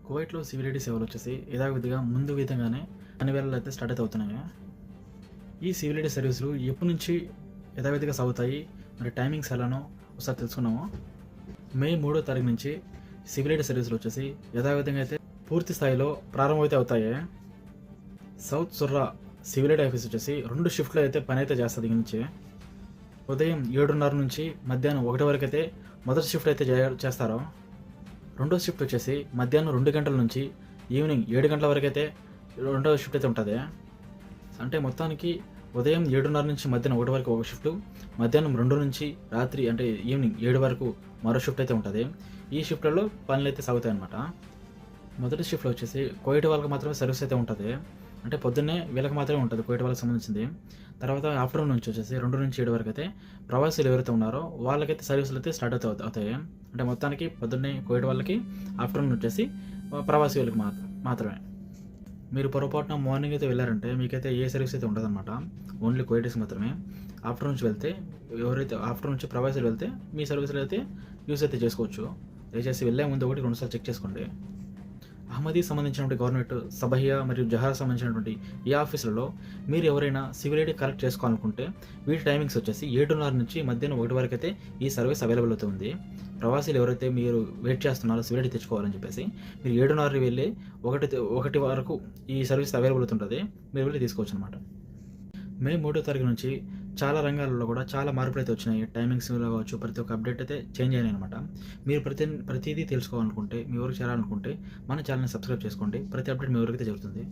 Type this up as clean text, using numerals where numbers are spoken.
కువైట్లో సివిలిటీ సేవలు వచ్చేసి యథావిధిగా ముందు విధంగానే అన్ని వేళల్లో అయితే స్టార్ట్ అవుతున్నాయి. ఈ సివిలిటీ సర్వీసులు ఎప్పటి నుంచి యథావిధిగా సాగుతాయి, మరి టైమింగ్స్ ఎలానో ఒకసారి తెలుసుకున్నాము. మే 3వ తారీఖు నుంచి సివిలిటీ సర్వీసులు వచ్చేసి యథావిధంగా అయితే పూర్తి స్థాయిలో ప్రారంభమైతే అవుతాయి. సౌత్ సుర్రా సివిలిటీ ఆఫీస్ వచ్చేసి 2 షిఫ్ట్లో అయితే పని అయితే చేస్తుంది. దీని నుంచి ఉదయం 7:30 నుంచి మధ్యాహ్నం 1 వరకు అయితే మొదటి షిఫ్ట్ అయితే చేస్తారు. రెండో షిఫ్ట్ వచ్చేసి మధ్యాహ్నం 2 గంటల నుంచి ఈవినింగ్ 7 గంటల వరకు అయితే రెండో షిఫ్ట్ అయితే ఉంటుంది. అంటే మొత్తానికి ఉదయం 7:30 నుంచి మధ్యాహ్నం 1 వరకు ఒక షిఫ్ట్, మధ్యాహ్నం 2 నుంచి రాత్రి అంటే ఈవినింగ్ 7 వరకు మరో షిఫ్ట్ అయితే ఉంటుంది. ఈ షిఫ్ట్లలో పనులు అయితే సాగుతాయి అన్నమాట. మొదటి షిఫ్ట్లో వచ్చేసి కోయిట్ వాళ్ళకి మాత్రమే సర్వీస్ అయితే ఉంటుంది. అంటే పొద్దున్నే వీళ్ళకి మాత్రమే ఉంటుంది కోయిట్ వాళ్ళకి సంబంధించింది. తర్వాత ఆఫ్టర్నూన్ నుంచి వచ్చేసి 2 నుంచి 7 వరకు అయితే ప్రవాసీలు ఎవరైతే ఉన్నారో వాళ్ళకైతే సర్వీసులు అయితే స్టార్ట్ అవుతాయి. అంటే మొత్తానికి పొద్దున్నే కోయిట్ వాళ్ళకి, ఆఫ్టర్నూన్ వచ్చేసి ప్రవాసీ వాళ్ళకి మాత్రమే. మీరు పొరపాటున మార్నింగ్ అయితే వెళ్ళారంటే మీకైతే ఏ సర్వీస్ అయితే ఉండదన్నమాట. ఓన్లీ కోయిటీస్ మాత్రమే. ఆఫ్టర్నూన్ నుంచి వెళ్తే ఎవరైతే ఆఫ్టర్నూన్ నుంచి ప్రవాసీలు వెళ్తే మీ సర్వీసులు అయితే యూస్ అయితే చేసుకోవచ్చు. దయచేసి వెళ్ళే ముందు 1-2 సార్లు చెక్ చేసుకోండి. అహ్మదీ సంబంధించినటువంటి గవర్నమెంట్, సబహియా మరియు జహార్ సంబంధించినటువంటి ఈ ఆఫీసులలో మీరు ఎవరైనా సివిలిటీ కలెక్ట్ చేసుకోవాలనుకుంటే వీటి టైమింగ్స్ వచ్చేసి 7:30 నుంచి మధ్యాహ్నం 1 వరకు అయితే ఈ సర్వీస్ అవైలబుల్ అవుతుంది. ప్రవాసీలు ఎవరైతే మీరు వెయిట్ చేస్తున్నారో సివిలిటీ తెచ్చుకోవాలని చెప్పేసి మీరు 7:30 వెళ్ళి 1 వరకు ఈ సర్వీస్ అవైలబుల్ అవుతుంటుంది. మీరు వెళ్ళి తీసుకోవచ్చు అనమాట. మే 3వ తారీఖు నుంచి చాలా రంగాలలో కూడా చాలా మార్పులు అయితే వచ్చినాయి. టైమింగ్స్లో కావచ్చు, ప్రతి ఒక్క అప్డేట్ అయితే చేంజ్ అయినాయి అనమాట. మీరు ప్రతిదీ తెలుసుకోవాలనుకుంటే, మీ ఊరికి చేరాలనుకుంటే మన ఛానల్ని సబ్స్క్రైబ్ చేసుకోండి. ప్రతి అప్డేట్ మీ ఊరికైతే జరుగుతుంది.